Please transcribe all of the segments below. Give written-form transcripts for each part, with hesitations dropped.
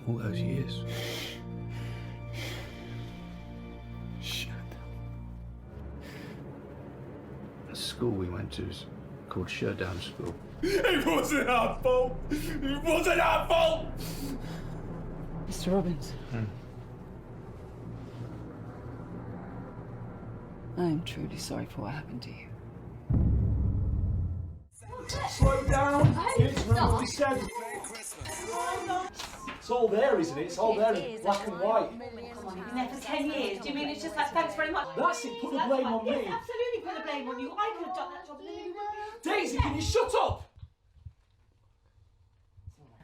all those years. Shut up. The school we went to is called Shutdown School. It wasn't our fault! It wasn't our fault! Mr. Robbins. I am truly sorry for what happened to you. Slow down. It's randomly said. It's all there, isn't it? It's all there in black and white. Come on, you've been there for 10 years. Do you mean it's just like, thanks very much? That's it. Put the blame on me. Yes, absolutely put the blame on you. I could have done that job. Daisy, can you shut up?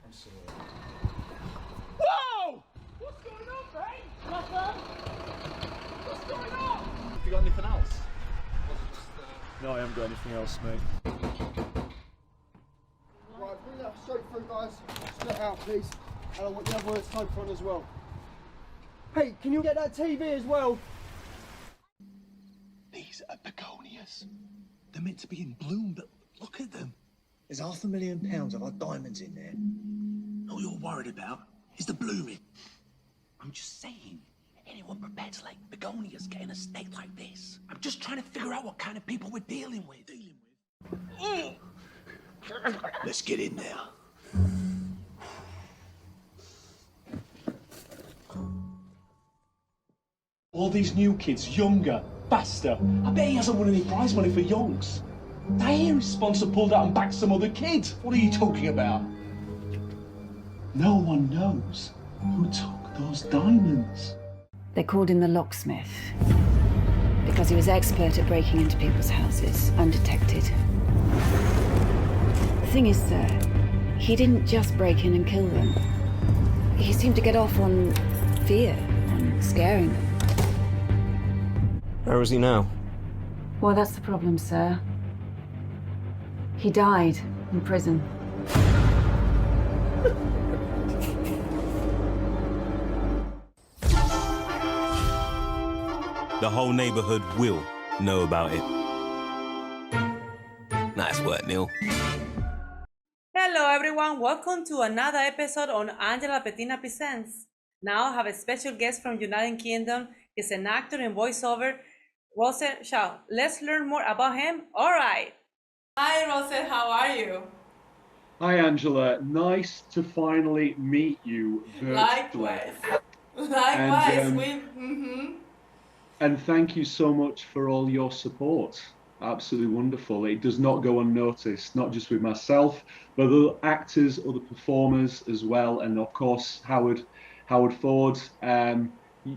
I'm sorry. Whoa! What's going on, mate? Nothing. What's going on? Have you got anything else? No, I haven't got anything else, mate. Right, bring that straight through, guys. Split out, please. And I want the other smoke on as well. Hey, can you get that TV as well? These are begonias. They're meant to be in bloom, but look at them. There's £500,000 of our diamonds in there. All you're worried about is the blooming. I'm just saying, anyone prepared to let begonias get in a state like this? I'm just trying to figure out what kind of people we're dealing with. Let's get in there. All these new kids, younger, faster. I bet he hasn't won any prize money for yonks. I hear his sponsor pulled out and backed some other kid. What are you talking about? No one knows who took those diamonds. They called him the locksmith because he was expert at breaking into people's houses undetected. The thing is, sir, he didn't just break in and kill them. He seemed to get off on fear, on scaring them. Where is he now? Well, that's the problem, sir. He died in prison. The whole neighborhood will know about it. Nice work, Neil. Hello everyone, welcome to another episode on Angela Lapetina Presents. Now I have a special guest from United Kingdom. He's an actor and voiceover, Russell Shaw. Let's learn more about him. All right. Hi Russell, how are you? Hi Angela, nice to finally meet you virtually. Likewise. And thank you so much for all your support. Absolutely wonderful. It does not go unnoticed, not just with myself, but other actors, other performers as well, and of course Howard Ford.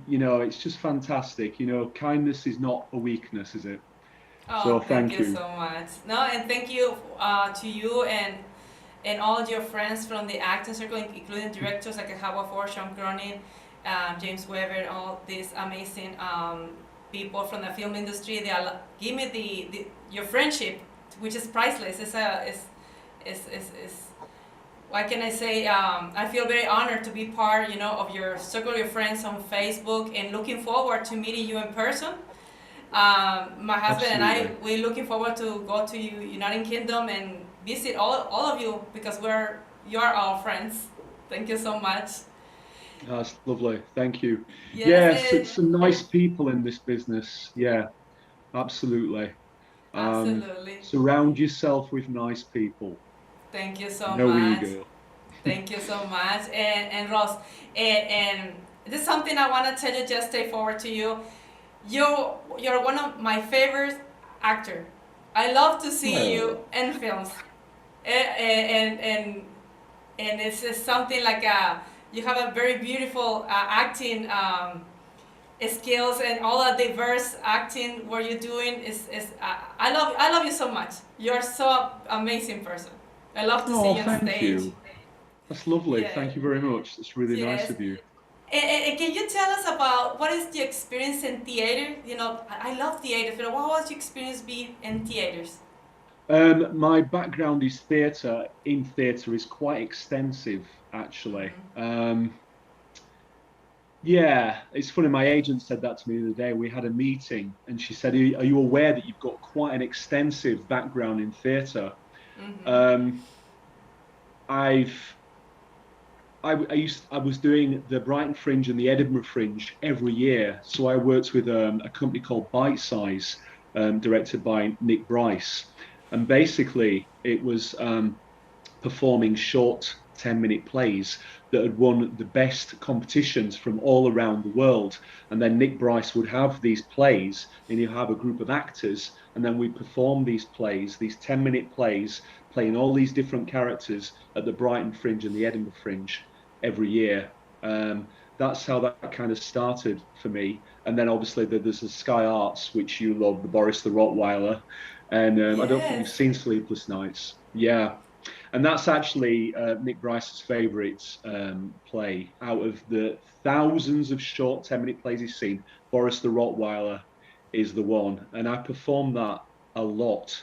You know, it's just fantastic. You know, kindness is not a weakness, is it? Oh, so thank you so much. No, and thank you to you and all your friends from the acting circle, including directors like Howard Ford, Sean Cronin, James Weber, and all these amazing people from the film industry. They give me your friendship, which is priceless. What can I say? I feel very honored to be part, of your circle of your friends on Facebook, and looking forward to meeting you in person. My husband and I, we're looking forward to go to United Kingdom and visit all of you, because you are our friends. Thank you so much. That's lovely. Thank you. Yes, some nice people in this business. Yeah, absolutely. Absolutely. Surround yourself with nice people. Thank you so no much. Ego. Thank you so much. And Ross, and this is something I want to tell you, just straightforward to you. You're one of my favorite actors. I love to see you in films. And it's just something like you have a very beautiful acting skills, and all that diverse acting what you're doing is I love you so much. You're so amazing person. I love to see you on stage. Thank you. That's lovely. Yeah. Thank you very much. That's really nice of you. And can you tell us about what is the experience in theater? I love theater, but what was your experience being in theaters? My background is theatre. In theatre is quite extensive, actually. Yeah, it's funny. My agent said that to me the other day. We had a meeting, and she said, "Are you aware that you've got quite an extensive background in theatre?" I was doing the Brighton Fringe and the Edinburgh Fringe every year. So I worked with a company called Bite Size, directed by Nick Bryce, and basically it was performing short 10-minute plays that had won the best competitions from all around the world. And then Nick Bryce would have these plays, and you have a group of actors, and then we perform these plays, these 10-minute plays, playing all these different characters at the Brighton Fringe and the Edinburgh Fringe every year. That's how that kind of started for me. And then obviously there's the Sky Arts, which you love, the Boris the Rottweiler. And yes. I don't think you've seen Sleepless Nights. Yeah. And that's actually Nick Bryce's favourite play. Out of the thousands of short 10-minute plays he's seen, Boris the Rottweiler is the one. And I performed that a lot.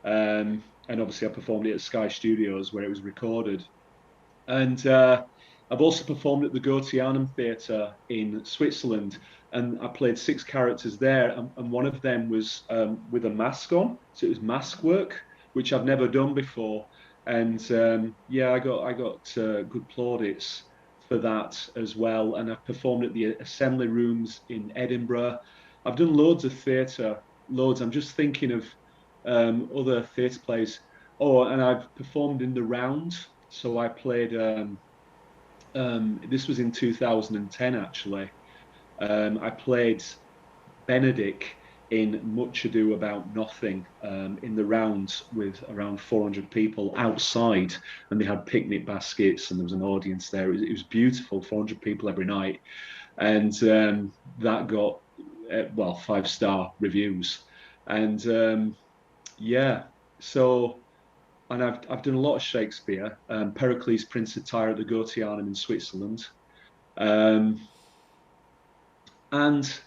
And obviously I performed it at Sky Studios where it was recorded. And I've also performed at the Goetheanum Theatre in Switzerland, and I played 6 characters there, and one of them was with a mask on, so it was mask work, which I've never done before. And yeah, I got good plaudits for that as well. And I've performed at the Assembly Rooms in Edinburgh. I've done loads of theatre, loads. I'm just thinking of other theatre plays. Oh, and I've performed in the Round. So I played, this was in 2010 actually. I played Benedict in Much Ado About Nothing in the Round with around 400 people outside, and they had picnic baskets and there was an audience there. It was beautiful, 400 people every night. And that got, well, 5-star reviews. And yeah, so, and I've done a lot of Shakespeare, Pericles Prince of Tyr at the Goetheanum in Switzerland. And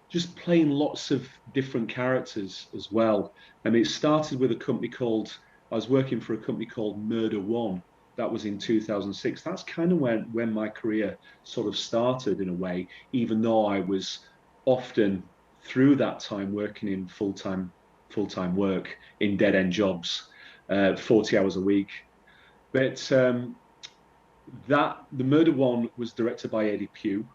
just playing lots of different characters as well. I mean, it started with a company called, I was working for a company called Murder One. That was in 2006. That's kind of when my career sort of started in a way, even though I was often through that time working in full-time work in dead-end jobs, 40 hours a week. But the Murder One was directed by Eddie Pugh.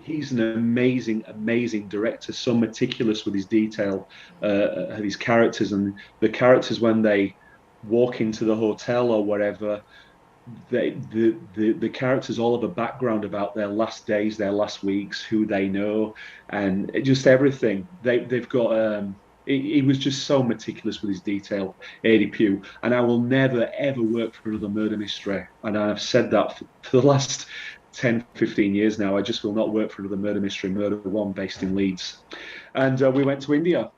He's an amazing director, so meticulous with his detail, his characters, and the characters when they walk into the hotel or whatever, the characters all have a background about their last days, their last weeks, who they know, and just everything. They've got. He was just so meticulous with his detail, Eddie Pugh, and I will never ever work for another murder mystery, and I've said that for the last 10, 15 years now. I just will not work for another murder mystery, Murder One, based in Leeds. And we went to India,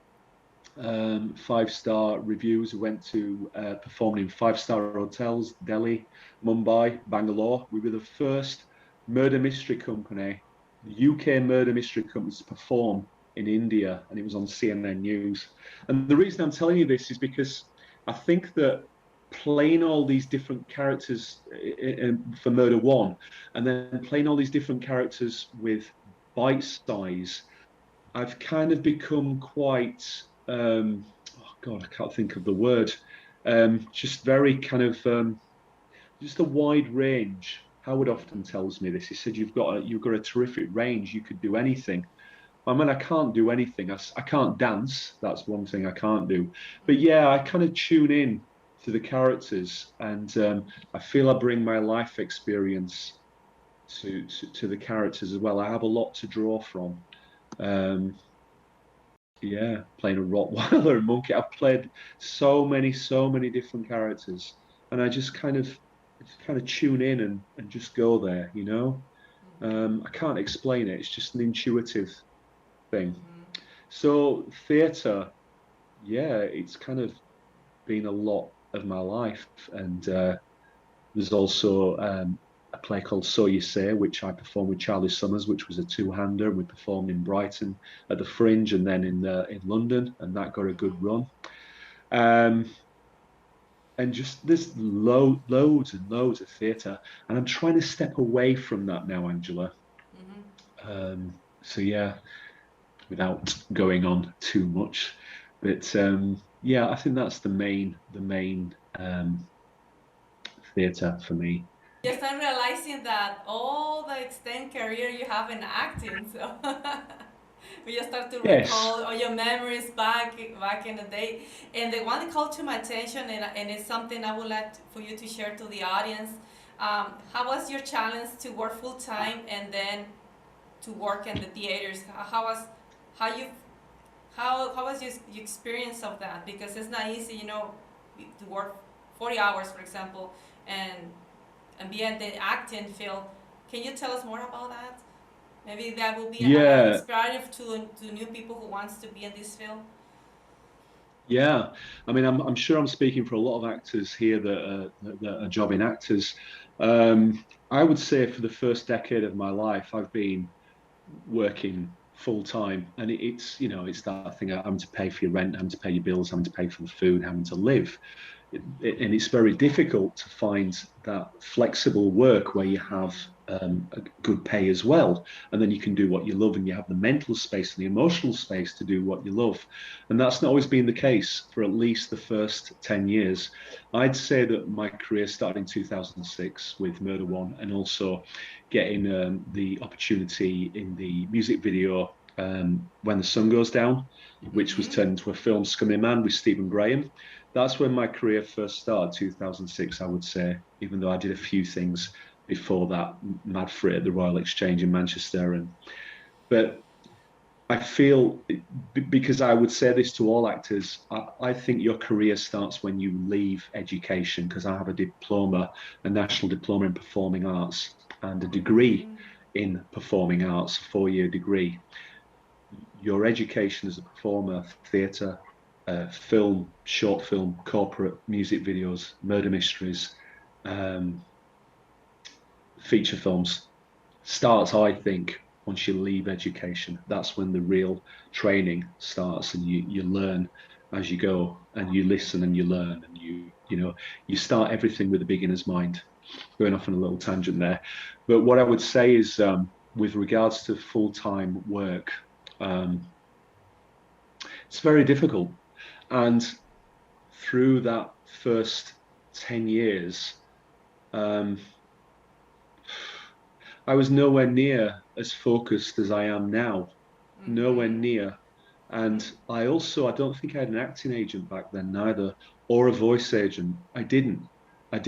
5-star reviews. We went to perform in 5-star hotels, Delhi, Mumbai, Bangalore. We were the first murder mystery company, the UK murder mystery company, to perform in India, and it was on CNN News. And the reason I'm telling you this is because I think that playing all these different characters for Murder One, and then playing all these different characters with Bite Size, I've kind of become quite, oh God, I can't think of the word, just very kind of, just a wide range. Howard often tells me this. He said, you've got a terrific range. You could do anything. I mean, I can't do anything. I can't dance. That's one thing I can't do. But yeah, I kind of tune in to the characters, and I feel I bring my life experience to the characters as well. I have a lot to draw from. Yeah, playing a Rottweiler and monkey. I've played so many different characters, and I just kind of tune in and just go there, you know. I can't explain it. It's just an intuitive thing. So theatre, yeah, it's kind of been a lot of my life. And there's also a play called So You Say, which I performed with Charlie Summers, which was a 2-hander. We performed in Brighton at the Fringe, and then in London, and that got a good run. And just there's loads and loads of theatre, and I'm trying to step away from that now, Angela. So yeah, without going on too much, but yeah, I think that's the main theatre for me. You start realizing that all the extended career you have in acting, so we just start to Yes. recall all your memories back in the day. And the one that called to my attention, and it's something I would like for you to share to the audience. How was your challenge to work full time and then to work in the theaters? How was your experience of that? Because it's not easy, you know, to work 40 hours, for example, and be in the acting field. Can you tell us more about that? Maybe that will be inspiring to new people who wants to be in this field. Yeah, I mean, I'm sure I'm speaking for a lot of actors here that are jobbing actors. I would say for the first decade of my life, I've been working full time, and it's that thing, having to pay for your rent, having to pay your bills, having to pay for the food, having to live. And it's very difficult to find that flexible work where you have a good pay as well, and then you can do what you love, and you have the mental space and the emotional space to do what you love. And that's not always been the case for at least the first 10 years. I'd say that my career started in 2006 with Murder One, and also getting the opportunity in the music video When the Sun Goes Down, which was turned into a film, Scummy Man, with Stephen Graham. That's when my career first started, 2006, I would say, even though I did a few things before that, mad for it at the Royal Exchange in Manchester. But I feel, because I would say this to all actors, I think your career starts when you leave education, because I have a diploma, a national diploma in performing arts, and a degree in performing arts, a 4-year degree. Your education as a performer, theatre, film, short film, corporate music videos, murder mysteries, feature films, starts, I think, once you leave education. That's when the real training starts, and you learn as you go, and you listen and you learn, and you start everything with a beginner's mind. Going off on a little tangent there, but what I would say is, with regards to full-time work, it's very difficult. And through that first 10 years, I was nowhere near as focused as I am now. Nowhere near. And I don't think I had an acting agent back then neither, or a voice agent. I didn't. I'd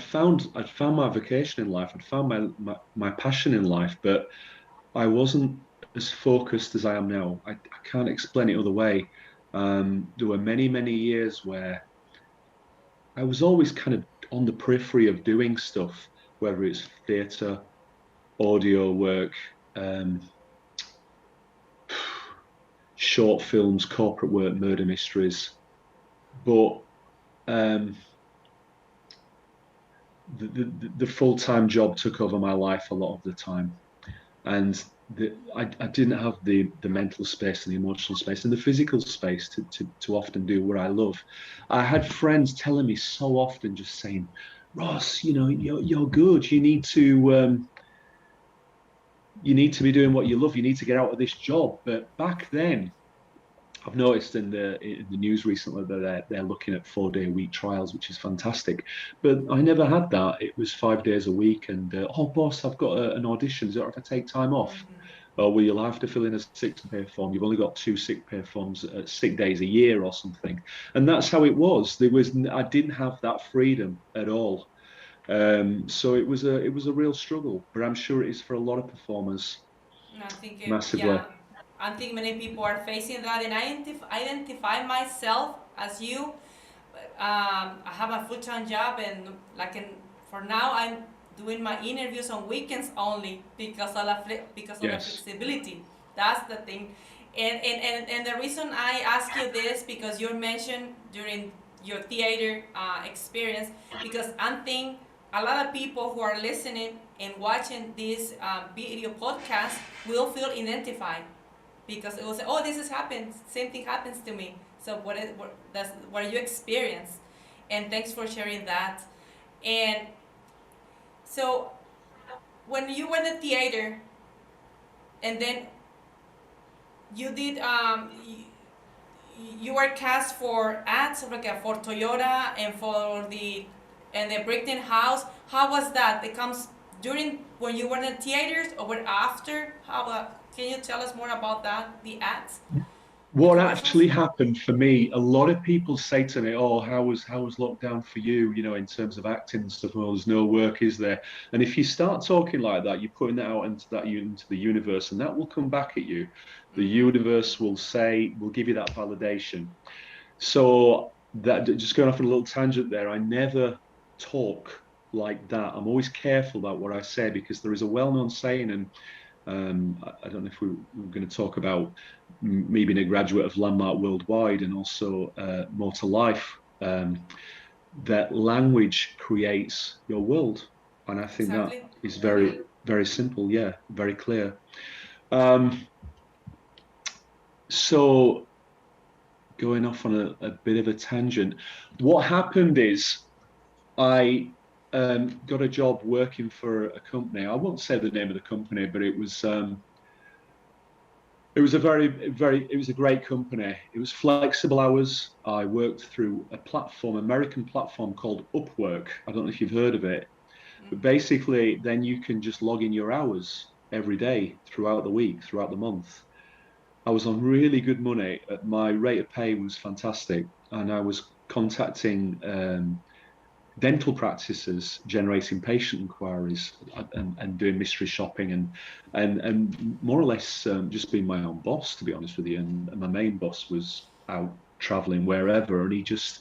found my vocation in life. I'd found my passion in life, but I wasn't as focused as I am now. I can't explain it other way. There were many, many years where I was always kind of on the periphery of doing stuff, whether it's theatre, audio work, short films, corporate work, murder mysteries. But the full-time job took over my life a lot of the time, and I didn't have the mental space and the emotional space and the physical space to often do what I love. I had friends telling me so often, just saying, Ross, you're good. You need to be doing what you love. You need to get out of this job. But back then, I've noticed in the news recently that they're looking at 4-day-a-week trials, which is fantastic. But I never had that. It was 5 days a week, and oh, boss, I've got an audition. Is it all right if I take time off? Oh, well, you'll have to fill in a sick pay form. You've only got 2 sick pay forms, sick days a year or something. And that's how it was. I didn't have that freedom at all. So it was a real struggle. But I'm sure it is for a lot of performers. Massively. Yeah. I think many people are facing that, and I identify myself as you. I have a full-time job, and for now, I'm doing my interviews on weekends only because of the flexibility. That's the thing, and the reason I ask you this, because you mentioned during your theater experience, because I think a lot of people who are listening and watching this video podcast will feel identified. Because it will say, oh, this has happened, same thing happens to me. So that's what you experience. And thanks for sharing that. And so when you were in the theater, and then you did, you were cast for ads like for Toyota and for the Brickton House. How was that? It comes during when you were in the theaters or after? Can you tell us more about that? The ads. What actually happened for me, a lot of people say to me, "Oh, how was lockdown for you? You know, in terms of acting and stuff. Well, there's no work, is there?" And if you start talking like that, you're putting that out into the universe, and that will come back at you. The universe will give you that validation. So that, just going off on a little tangent there, I never talk like that. I'm always careful about what I say, because there is a well-known saying, and I don't know if we're going to talk about me being a graduate of Landmark Worldwide and also More to Life, that language creates your world. And I think that is very, very simple. Yeah, very clear. So going off on a bit of a tangent, what happened is I got a job working for a company. I won't say the name of the company, but it was a great company. It was flexible hours. I worked through American platform called Upwork. I don't know if you've heard of it, but basically then you can just log in your hours every day throughout the week, throughout the month. I was on really good money. My rate of pay was fantastic, and I was contacting dental practices, generating patient inquiries and doing mystery shopping and more or less just being my own boss, to be honest with you. And my main boss was out traveling wherever, and he just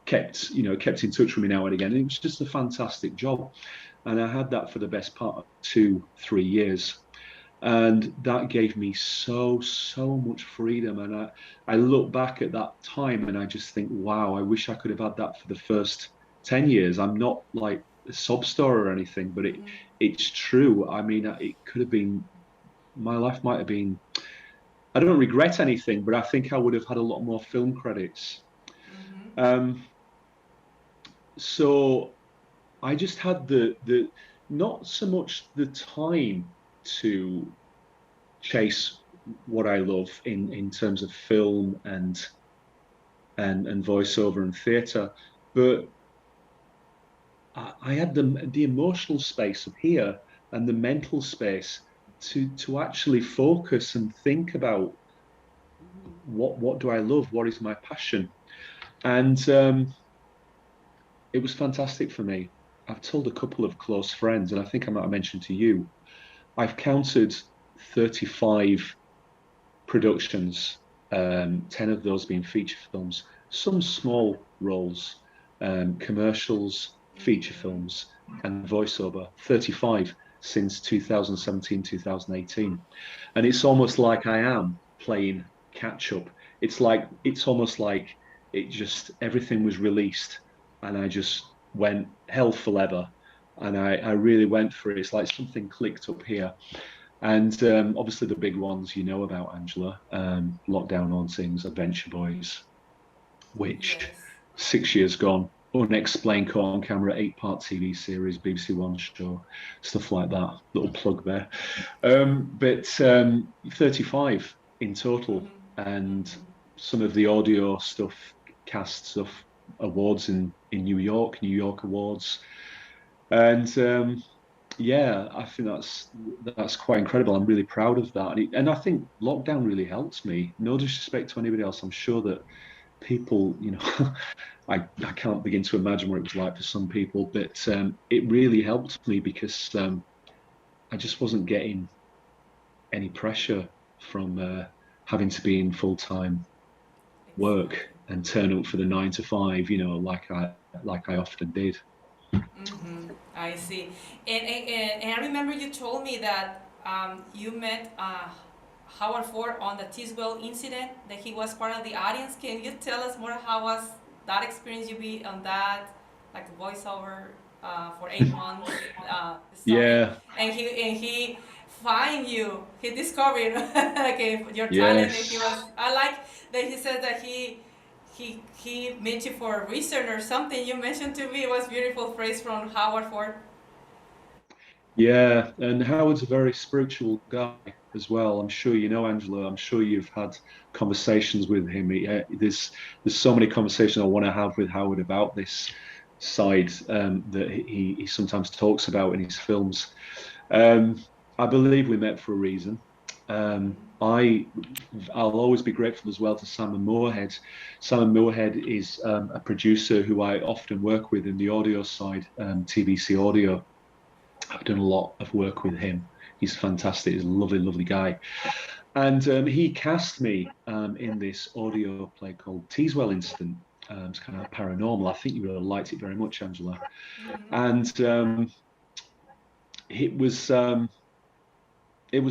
kept in touch with me now and again. And it was just a fantastic job, and I had that for the best part of 2-3 years. And that gave me so much freedom. And I look back at that time and I just think, wow, I wish I could have had that for the first 10 years. I'm not like a sob story or anything, but it's true. I mean, it could have been, my life might have been, I don't regret anything, but I think I would have had a lot more film credits. So I just had the not so much the time to chase what I love in terms of film and voiceover and theatre, but I had the emotional space up here and the mental space to actually focus and think about what do I love, what is my passion, and it was fantastic for me. I've told a couple of close friends, and I think I might have mentioned to you, I've counted 35 productions, 10 of those being feature films, some small roles, commercials, feature films, and voiceover, 35 since 2017, 2018. And it's almost like I am playing catch up. It's almost like everything was released and I just went hell for leather. And I really went for it. It's like something clicked up here. And obviously the big ones you know about, Angela, Lockdown Hauntings, Adventure Boyz, which 6 years gone, Unexplained Caught On Camera, 8-part TV series, BBC One show, stuff like that. Little plug there. But 35 in total. And some of the audio stuff, cast stuff, awards in New York Awards. And yeah, I think that's quite incredible. I'm really proud of that. And I think lockdown really helped me. No disrespect to anybody else. I'm sure that people, I can't begin to imagine what it was like for some people, but it really helped me because I just wasn't getting any pressure from having to be in full-time work and turn up for the 9 to 5, like I often did. I see. And I remember you told me that you met Howard Ford on the Tiswell incident, that he was part of the audience. Can you tell us more? How was that experience? You be on that, like voiceover for 8 months? Yeah. And he find you. He discovered like your talent. And he was. I like that he said that he made you for a reason or something. You mentioned to me, it was a beautiful phrase from Howard Ford. Yeah, and Howard's a very spiritual guy. as well. I'm sure you know Angela. I'm sure you've had conversations with him. There's so many conversations I want to have with Howard about this side that he sometimes talks about in his films. I believe we met for a reason. I'll always be grateful as well to Simon Moorhead. Simon Moorhead is a producer who I often work with in the audio side, TVC Audio. I've done a lot of work with him. He's fantastic. He's a lovely, lovely guy. And he cast me in this audio play called Teeswell Incident. It's kind of paranormal. I think you really liked it very much, Angela. And it was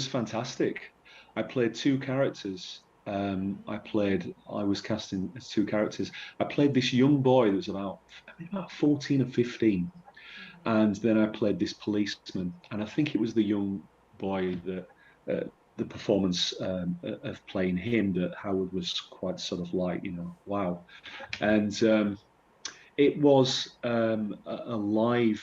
fantastic. I played two characters. I was casting as two characters. I played this young boy that was about 14 or 15. And then I played this policeman. And I think it was the young boy that the performance of playing him that Howard was quite sort of like, you know, wow. And it was a live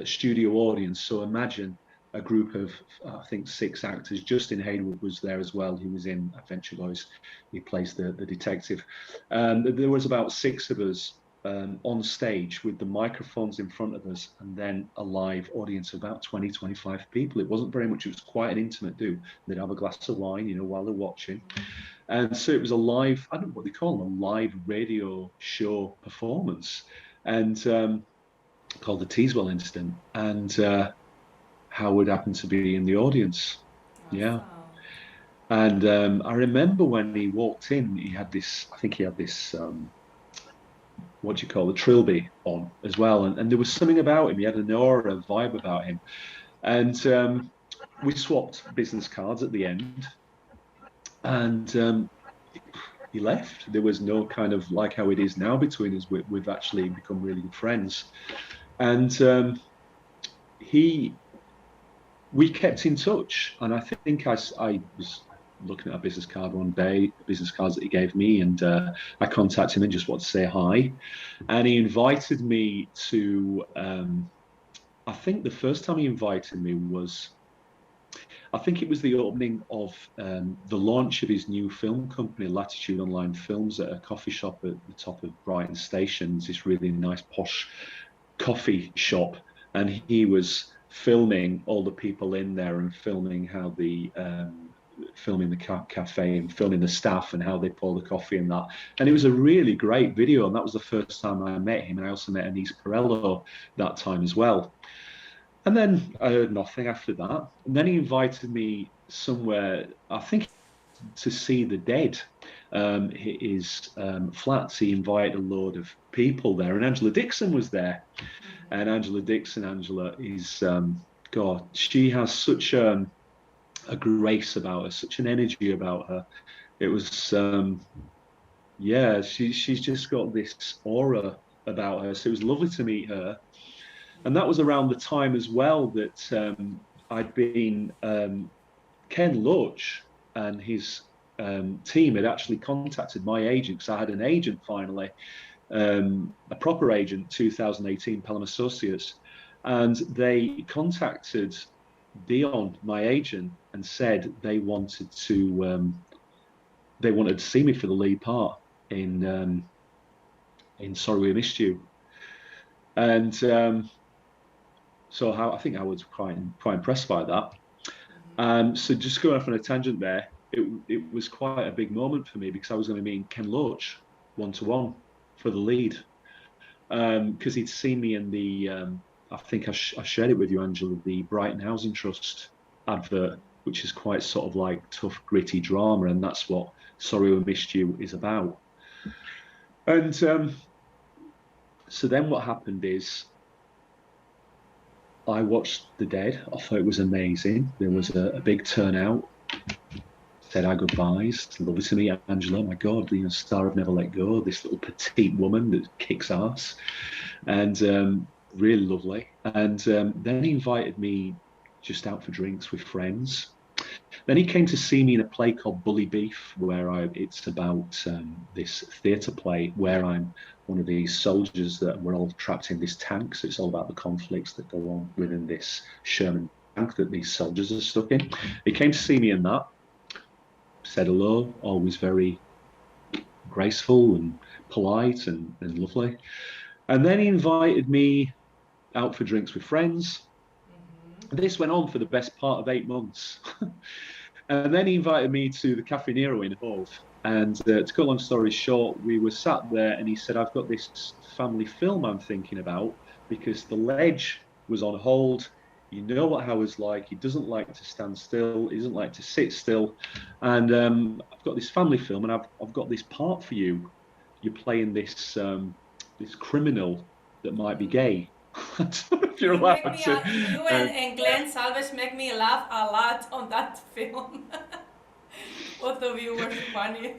studio audience. So imagine a group of, I think, 6 actors. Justin Hayward was there as well. He was in Adventure Boyz. He plays the detective. There was about 6 of us on stage with the microphones in front of us, and then a live audience of about 20, 25 people. It wasn't very much. It was quite an intimate do. They'd have a glass of wine, you know, while they're watching. And so it was a live, I don't know what they call them, a live radio show performance, and called the Teeswell Incident. And Howard happened to be in the audience. Yeah. And I remember when he walked in, he had this, I think he had this, what do you call it, trilby on as well. And there was something about him. He had an aura, a vibe about him. And we swapped business cards at the end. And he left. There was no kind of, like how it is now between us, we've actually become really good friends. And we kept in touch. And I think I was looking at a business card one day, business cards that he gave me, and I contacted him and just wanted to say hi. And he invited me to, I think the first time he invited me was, I think it was the opening of the launch of his new film company, Latitude Online Films, at a coffee shop at the top of Brighton Station. It's this really nice posh coffee shop. And he was filming all the people in there and filming how filming the cafe and filming the staff and how they pour the coffee and that. And it was a really great video. And that was the first time I met him. And I also met Anise Perello that time as well. And then I heard nothing after that. And then he invited me somewhere, I think, to see The Dead. His flats, he invited a load of people there. And Angela Dixon was there. And Angela is, God, she has such a grace about her, such an energy about her. It was, yeah, she's just got this aura about her. So it was lovely to meet her. And that was around the time as well that I'd been, Ken Loach and his team had actually contacted my agent, because I had an agent finally, a proper agent, 2018, Pelham Associates. And they contacted Dion, my agent, and said they wanted to see me for the lead part in Sorry We Missed You. And so I think I was quite impressed by that. So just going off on a tangent there, it was quite a big moment for me, because I was going to be in Ken Loach one-to-one for the lead, because he'd seen me in the I think I shared it with you, Angela, the Brighton Housing Trust advert, which is quite sort of like tough, gritty drama, and that's what Sorry We Missed You is about. And so then what happened is I watched The Dead. I thought it was amazing. There was a big turnout. Said our goodbyes. Lovely to meet Angela. My God, the star of Never Let Go. This little petite woman that kicks ass, and really lovely. And then he invited me just out for drinks with friends. Then he came to see me in a play called Bully Beef, where it's about this theatre play where I'm one of these soldiers that we're all trapped in this tank. So it's all about the conflicts that go on within this Sherman that these soldiers are stuck in. He came to see me in that, said hello, always very graceful and polite and lovely. And then he invited me out for drinks with friends. This went on for the best part of 8 months. And then he invited me to the Cafe Nero in Hove. And to cut a long story short, we were sat there and he said, I've got this family film I'm thinking about because The Ledge was on hold. You know what Howard's like. He doesn't like to stand still. He doesn't like to sit still. And I've got this family film and I've got this part for you. You're playing this this criminal that might be gay. I don't know if you're allowed to. You and Glenn Salvage make me laugh a lot on that film. Both of you were funny.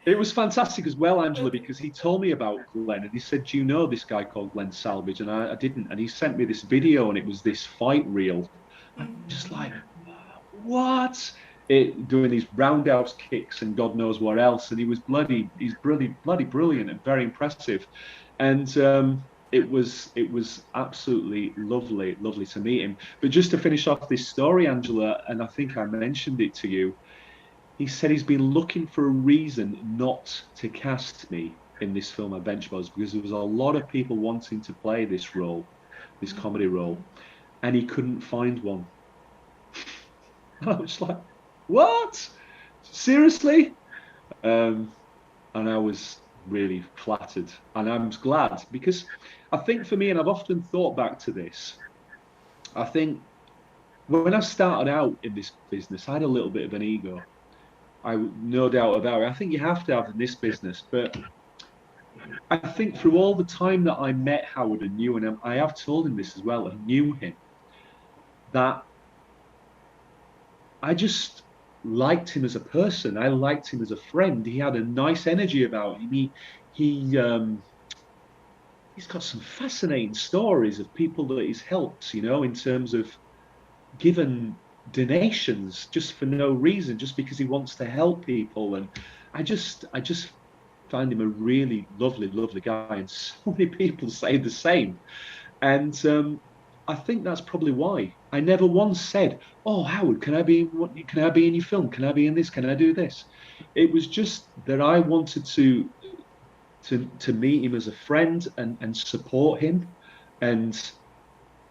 It was fantastic as well, Angela, because he told me about Glenn and he said, do you know this guy called Glenn Salvage? And I didn't. And he sent me this video and it was this fight reel. I'm just like, what? Doing these roundhouse kicks and God knows what else. And he's bloody brilliant and very impressive. And it was absolutely lovely to meet him. But just to finish off this story, Angela, and I think I mentioned it to you, he said he's been looking for a reason not to cast me in this film Adventure Boyz because there was a lot of people wanting to play this role, this comedy role, and he couldn't find one. I was like, what? Seriously? And I was really flattered, and I'm glad, because I think for me, and I've often thought back to this, I think when I started out in this business, I had a little bit of an ego. No doubt about it. I think you have to have in this business, but I think through all the time that I met Howard and knew him, I have told him this as well, and knew him, that I just liked him as a person. I liked him as a friend. He had a nice energy about him. He's got some fascinating stories of people that he's helped, you know, in terms of given donations just for no reason, just because he wants to help people. And I just find him a really lovely guy, and so many people say the same. And I think that's probably why I never once said, oh, Howard, can I be in your film? Can I be in this? Can I do this? It was just that I wanted to meet him as a friend and support him, and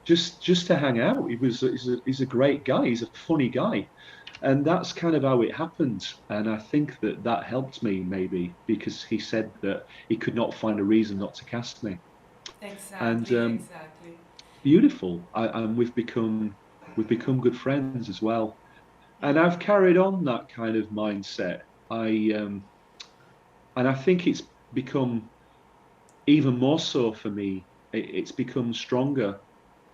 just to hang out. He's a great guy. He's a funny guy, and that's kind of how it happened. And I think that helped me, maybe because he said that he could not find a reason not to cast me. Exactly. And exactly. Beautiful. And we've become good friends as well. And I've carried on that kind of mindset. And I think it's become even more so for me. It's become stronger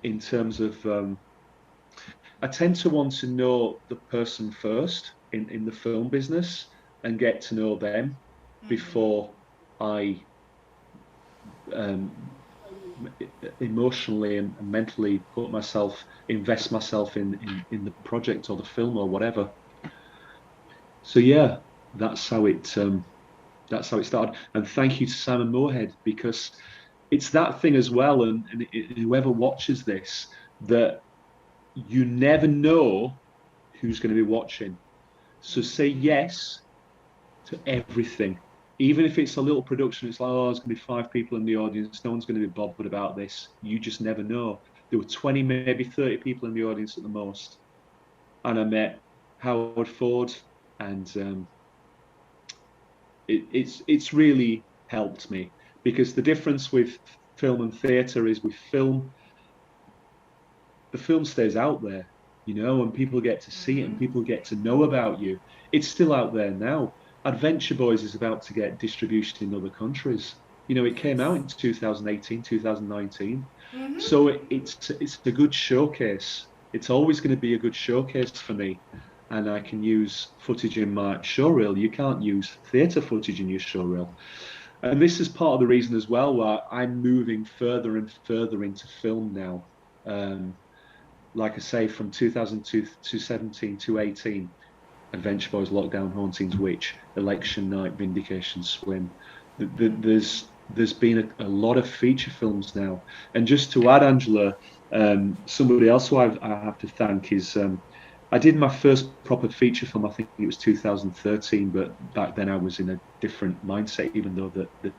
in terms of I tend to want to know the person first in the film business and get to know them before I emotionally and mentally invest myself in the project or the film or whatever. So yeah, that's how it started. And thank you to Simon Moorhead, because it's that thing as well, and whoever watches this, that you never know who's going to be watching. So say yes to everything. Even if it's a little production, it's like, oh, there's going to be 5 people in the audience, no one's going to be bothered about this. You just never know. There were 20, maybe 30 people in the audience at the most. And I met Howard Ford, and it's really helped me, because the difference with film and theatre is with film, the film stays out there, you know, and people get to see it and people get to know about you. It's still out there now. Adventure Boyz is about to get distribution in other countries. You know, it came out in 2018, 2019. So it's a good showcase. It's always going to be a good showcase for me. And I can use footage in my showreel. You can't use theatre footage in your showreel. And this is part of the reason as well why I'm moving further and further into film now. Like I say, from 2002 to 17 to 18, Adventure Boyz, Lockdown, Hauntings, Witch, Election Night, Vindication, Swim. There's been a lot of feature films now. And just to add, Angela, Somebody else who I have to thank is I did my first proper feature film. I think it was 2013, but back then I was in a different mindset, even though they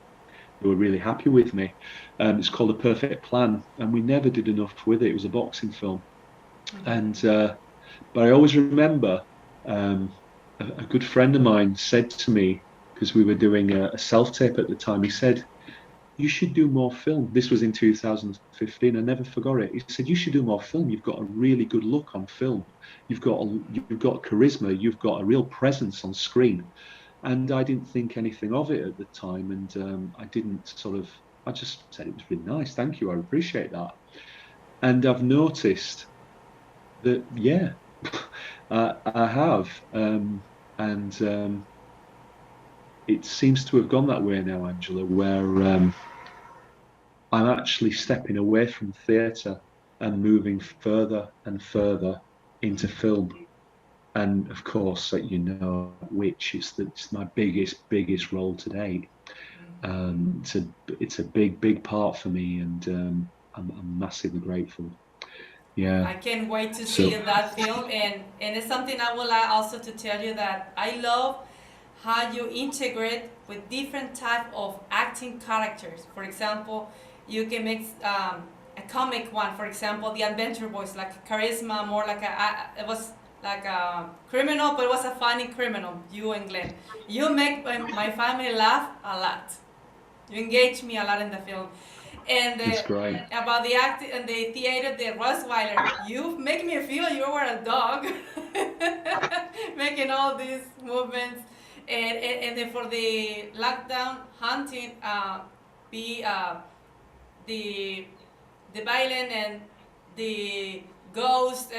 were really happy with me. It's called A Perfect Plan, and we never did enough with it. It was a boxing film, and but I always remember a good friend of mine said to me, because we were doing a self-tape at the time, he said, "You should do more film." This was in 2015. I never forgot it. He said, "You should do more film. You've got a really good look on film. You've got charisma. You've got a real presence on screen." And I didn't think anything of it at the time, and I just said it was really nice. Thank you. I appreciate that. And I've noticed that, yeah, I have, and it seems to have gone that way now, Angela, where I'm actually stepping away from theatre and moving further and further into film. And of course, you know, which it's my biggest role to date. It's a big part for me, and I'm massively grateful. Yeah. I can't wait to see that film, and it's something I would like also to tell you that I love how you integrate with different type of acting characters. For example, you can make a comic one, for example, the Adventure Boyz, like charisma, more like it was like a criminal, but it was a funny criminal, you and Glenn. You make my family laugh a lot. You engage me a lot in the film. And about the acting and the theater, the Rottweiler, you make me feel you were a dog, making all these movements. And then for the lockdown hunting, the violin and the ghost,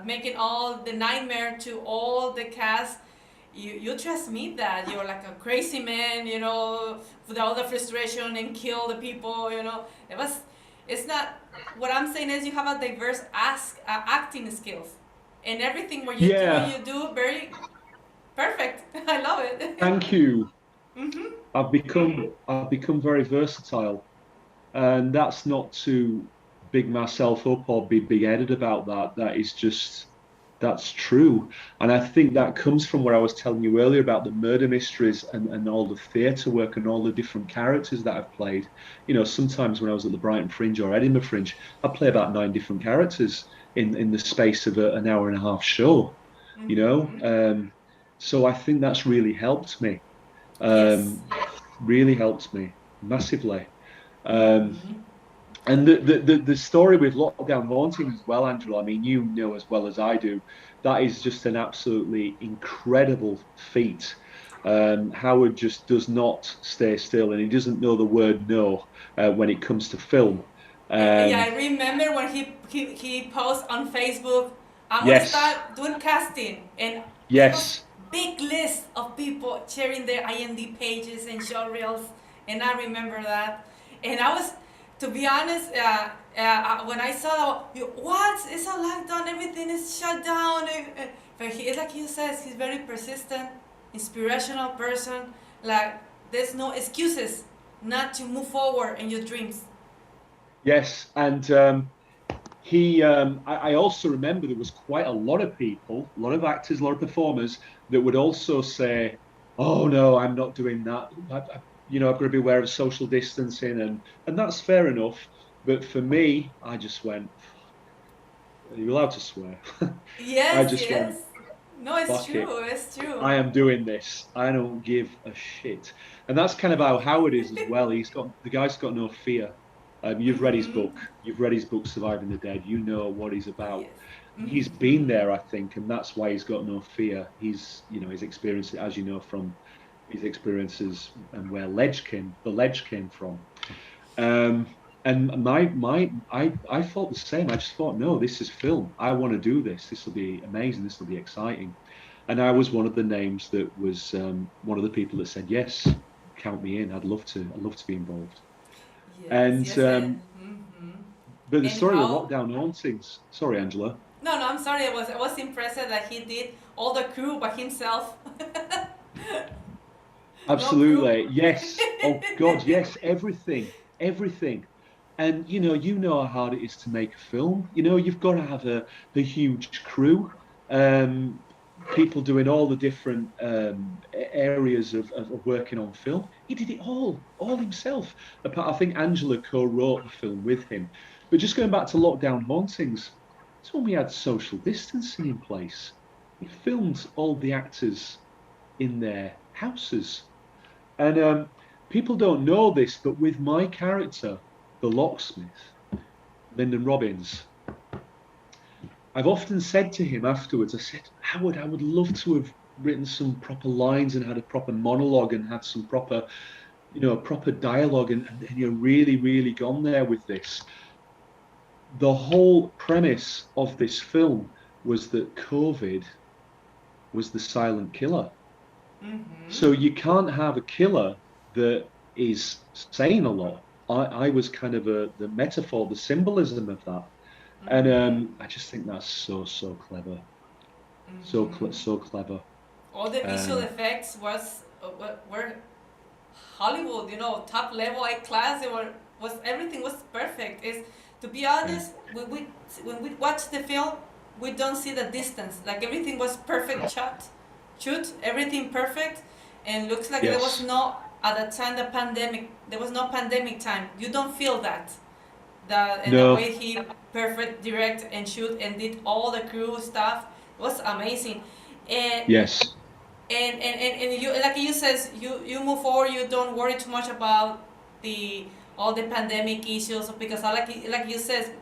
making all the nightmare to all the cast. You transmit that you're like a crazy man, you know, with all the frustration and kill the people, you know. It's not, what I'm saying is you have a diverse acting skills, and everything what you do very perfect. I love it. Thank you. Mm-hmm. I've become very versatile, and that's not to big myself up or be big-headed about that. That's true. And I think that comes from what I was telling you earlier about the murder mysteries and all the theatre work and all the different characters that I've played. You know, sometimes when I was at the Brighton Fringe or Edinburgh Fringe, I'd play about 9 different characters in the space of an hour and a half show, you know. So I think that's really helped me. Really helped me massively. And the story with Lockdown Haunting as well, Angela, I mean, you know as well as I do, that is just an absolutely incredible feat. Howard just does not stay still, and he doesn't know the word no when it comes to film. Yeah, I remember when he posts on Facebook, I'm going to start doing casting, and big list of people sharing their IMDb pages and show reels, and I remember that. And I was, to be honest, when I saw, what? It's a lockdown, everything is shut down. But he, like you said, he's very persistent, inspirational person. Like, there's no excuses not to move forward in your dreams. Yes, and I also remember there was quite a lot of people, a lot of actors, a lot of performers that would also say, oh no, I'm not doing that. I've got to be aware of social distancing, and that's fair enough. But for me, I just went, are you allowed to swear? Yes, went, no, it's true, it's true. I am doing this. I don't give a shit. And that's kind of how Howard is as well. The guy's got no fear. You've read his book. You've read his book, Surviving the Dead. You know what he's about. Yes. Mm-hmm. He's been there, I think, and that's why he's got no fear. He's, his experience, as you know, from his experiences and where the ledge came from. And I thought the same. I just thought, no, this is film. I want to do this. This will be amazing. This will be exciting. And I was one of the names that was one of the people that said, yes, count me in. I'd love to be involved. Yes, and but the story of Lockdown Hauntings. Sorry, Angela. No, I'm sorry. I was impressed that he did all the crew by himself. Absolutely, yes. Oh God, yes. Everything. And you know how hard it is to make a film. You've got to have a huge crew, people doing all the different areas of working on film. He did it all himself. I think Angela co-wrote the film with him. But just going back to Lockdown Hauntings, it's when we had social distancing in place. He filmed all the actors in their houses. And people don't know this, but with my character, the locksmith, Lyndon Robbins, I've often said to him afterwards, I said, Howard, I would love to have written some proper lines and had a proper monologue and had some proper, proper dialogue and really, really gone there with this. The whole premise of this film was that COVID was the silent killer. Mm-hmm. So you can't have a killer that is saying a lot. I was kind of the metaphor, the symbolism of that. Mm-hmm. And I just think that's so clever. Mm-hmm. So clever. All the visual effects were Hollywood, top level, high class. Everything was perfect. To be honest, when we watch the film, we don't see the distance. Like everything was perfect shoot, everything perfect, and looks like there was no, at the time the pandemic, there was no pandemic time. You don't feel that. The way he perfect direct and shoot and did all the crew stuff was amazing. And yes. And you, like you says, you move forward. You don't worry too much about all the pandemic issues, because like you said,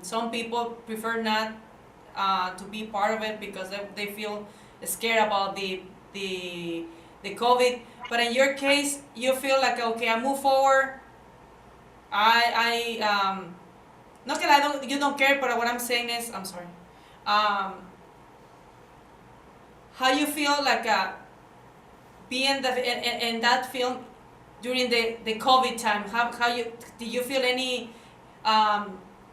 some people prefer not to be part of it because they feel scared about the COVID. But in your case, you feel like, okay, I move forward. Not that you don't care, but what I'm saying is, I'm sorry. How you feel like being in that film during the COVID time? Did you feel any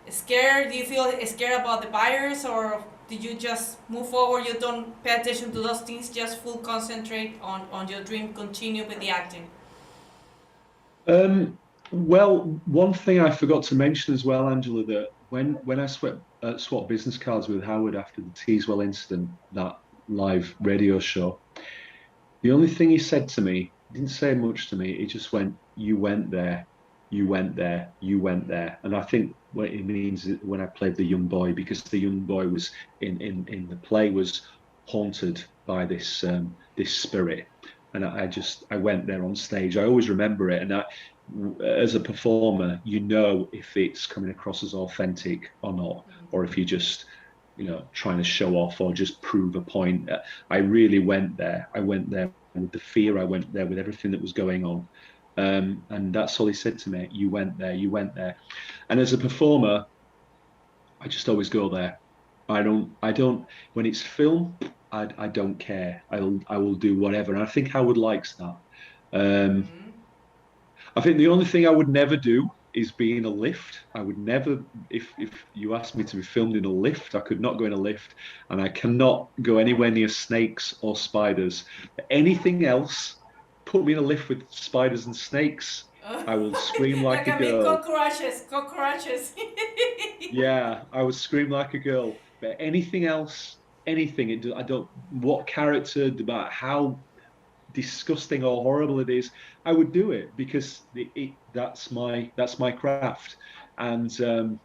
scared? Do you feel scared about the virus, or did you just move forward? You don't pay attention to those things, just full concentrate on your dream, continue with the acting? Well, one thing I forgot to mention as well, Angela, that when I swapped business cards with Howard after the Teeswell incident, that live radio show, the only thing he said to me, he didn't say much to me, he just went, you went there, you went there, you went there. And I think what it means when I played the young boy, because the young boy was in the play was haunted by this spirit. And I went there on stage. I always remember it. And as a performer, if it's coming across as authentic or not, or if you're just, trying to show off or just prove a point. I really went there. I went there with the fear. I went there with everything that was going on. And that's all he said to me. You went there, you went there. And as a performer, I just always go there. I don't, when it's film, I don't care. I will do whatever. And I think Howard likes that. I think the only thing I would never do is be in a lift. I would never, if you asked me to be filmed in a lift, I could not go in a lift, and I cannot go anywhere near snakes or spiders. Anything else, put me in a lift with spiders and snakes, I will scream like a girl. Cockroaches. Yeah, I would scream like a girl. But anything else, anything, I don't, what character, about how disgusting or horrible it is, I would do it because that's my craft. And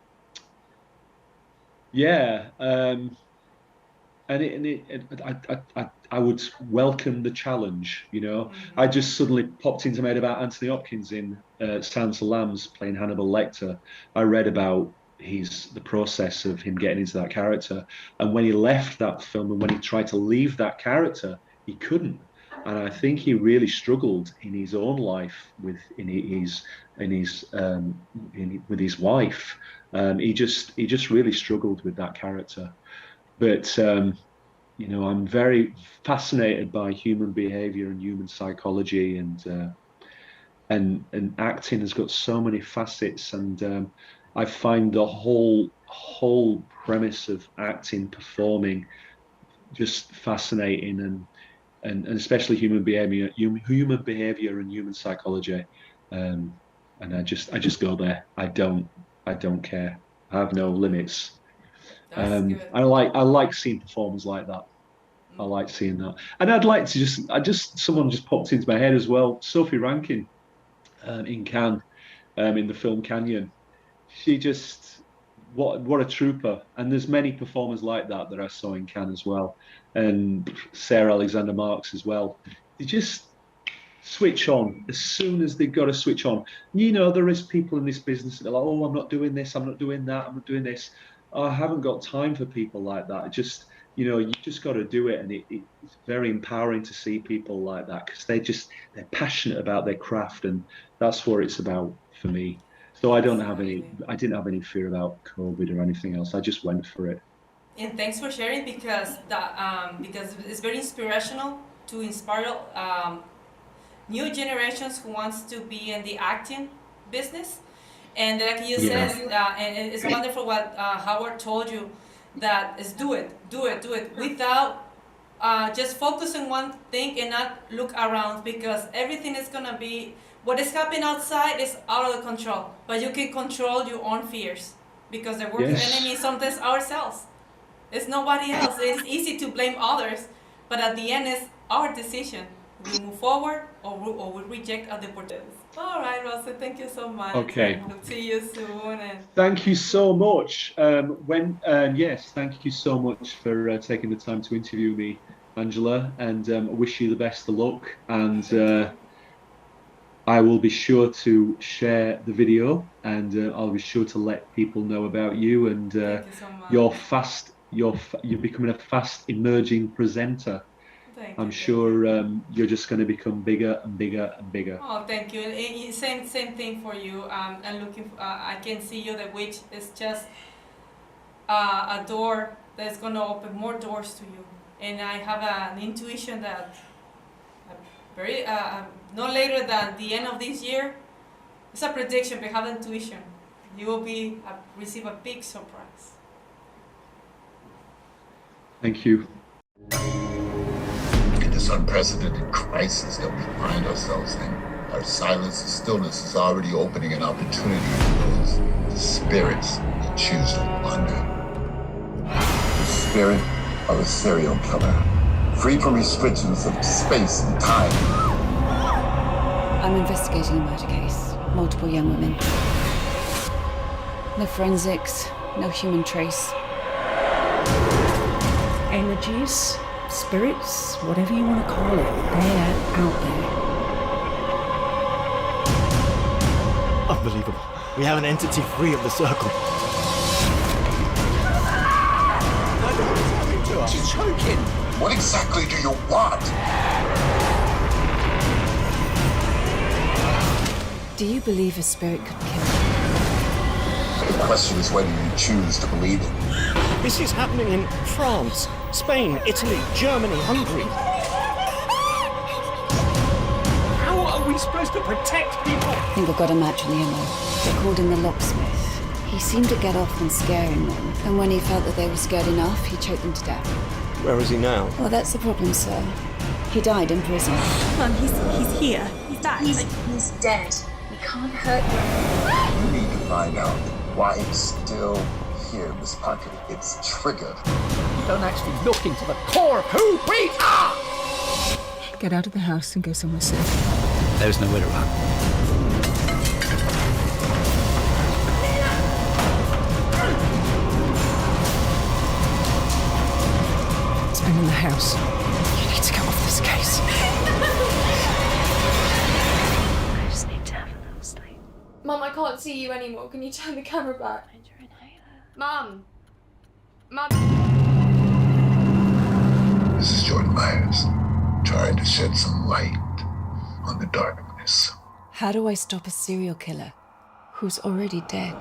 I would welcome the challenge. Mm-hmm. I just suddenly popped into my head about Anthony Hopkins in Silence of the Lambs playing Hannibal Lecter. I read about the process of him getting into that character, and when he left that film and when he tried to leave that character, he couldn't. And I think he really struggled in his own life with his wife. He just really struggled with that character. But I'm very fascinated by human behavior and human psychology, and acting has got so many facets. And I find the whole premise of acting, performing, just fascinating, and especially human behavior and human psychology. and I just go there. I don't care. I have no limits. That's good. I like seeing performers like that. I like seeing that, and I'd like to someone just popped into my head as well. Sophie Rankin, in Cannes, in the film Canyon. She just what a trooper. And there's many performers like that I saw in Cannes as well, and Sarah Alexander Marks as well. They just switch on as soon as they've got to switch on. You know, there is people in this business that are like, oh, I'm not doing this, I'm not doing that, I'm not doing this. I haven't got time for people like that. You just got to do it, and it's very empowering to see people like that, because they're passionate about their craft, and that's what it's about for me. So I didn't have any fear about COVID or anything else. I just went for it. And thanks for sharing, because it's very inspirational to inspire new generations who wants to be in the acting business. And like you said, and it's wonderful what Howard told you, that is do it without just focus on one thing and not look around, because everything is gonna be, what is happening outside is out of control, but you can control your own fears, because the worst enemy is sometimes ourselves. It's nobody else. It's easy to blame others, but at the end it's our decision. We move forward or we reject other opportunities. All right, Russell, thank you so much. Okay. We'll see you soon. And thank you so much. Yes, thank you so much for taking the time to interview me, Angela, and I wish you the best of luck. And I will be sure to share the video, and I'll be sure to let people know about you and thank you so much. you're becoming a fast emerging presenter. I'm sure you're just going to become bigger and bigger and bigger. Oh, thank you. And same thing for you. And looking, I can see you. The witch is just a door that's going to open more doors to you. And I have an intuition that very no later than the end of this year. It's a prediction, but have intuition. You will receive a big surprise. Thank you. In this unprecedented crisis that we find ourselves in, our silence and stillness is already opening an opportunity for those spirits that choose to wander. The spirit of a serial killer, free from restrictions of space and time. I'm investigating a murder case. Multiple young women. No forensics, no human trace. Energies, spirits, whatever you want to call it, they're out there. Unbelievable. We have an entity free of the circle. She's choking. What exactly do you want? Do you believe a spirit could kill? The question is whether you choose to believe it. This is happening in France, Spain, Italy, Germany, Hungary. How are we supposed to protect people? I think I've got a match on the MO. They called him the locksmith. He seemed to get off on scaring them, and when he felt that they were scared enough, he choked them to death. Where is he now? Well, that's the problem, sir. He died in prison. Mum, he's here. He's back. He's dead. We can't hurt him. You need to find out why it's still here, Miss Parker. It's triggered. You don't actually look into the core of who we are! Get out of the house and go somewhere safe. There's nowhere to run. It's been in the house. You need to get off this case. I just need to have a little sleep. Mum, I can't see you anymore. Can you turn the camera back? Mum! Mum! This is Jordan Myers, trying to shed some light on the darkness. How do I stop a serial killer who's already dead?